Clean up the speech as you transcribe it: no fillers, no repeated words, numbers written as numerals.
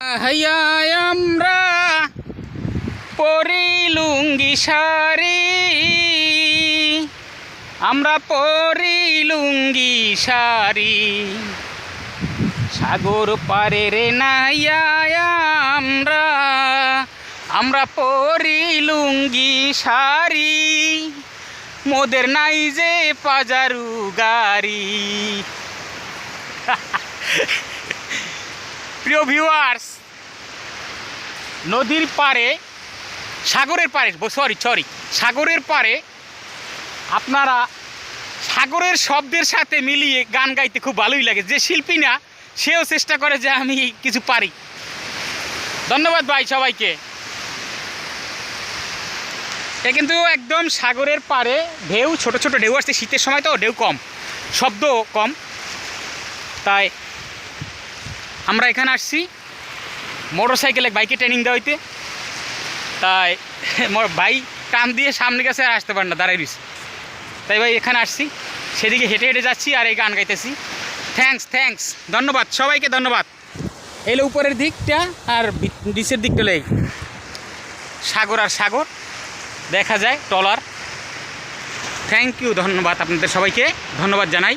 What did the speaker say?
হাইয়া আমরা পরি লুঙ্গি শাড়ি, আমরা পরি লুঙ্গি শাড়ি, সাগর পারে রে নাইয়া আমরা, আমরা পরি লুঙ্গি শাড়ি, মোদের নাই যে পাজারু গাড়ি। প্রিয় ভিউয়ার্স, নদীর পাড়ে, সাগরের পাড়ে, সরি সাগরের পাড়ে আপনারা সাগরের শব্দের সাথে মিলিয়ে গান গাইতে খুব ভালোই লাগে। যে শিল্পী না সেও চেষ্টা করে যে আমি কিছু পারি। ধন্যবাদ ভাই সবাইকে। এ কিন্তু একদম সাগরের পাড়ে ঢেউ, ছোট ছোট ঢেউ আসছে, শীতের সময় তো ঢেউ কম, শব্দ কম, তাই আমরা এখানে আসছি মোটর সাইকেলে বাইকে ট্রেনিং দেওয়া হইতে। তাই ভাই টান দিয়ে সামনে গেছে আর আসতে পারে না, দাঁড়াই রয়েছে। তাই ভাই এখানে আসছি, সেদিকে হেঁটে হেঁটে যাচ্ছি আর এই গান গাইতেছি। থ্যাঙ্কস, ধন্যবাদ সবাইকে, ধন্যবাদ। এলে উপরের দিকটা আর নিচের দিকটা এই সাগর আর সাগর দেখা যায়, ট্রলার। থ্যাংক ইউ, ধন্যবাদ আপনাদের সবাইকে, ধন্যবাদ জানাই।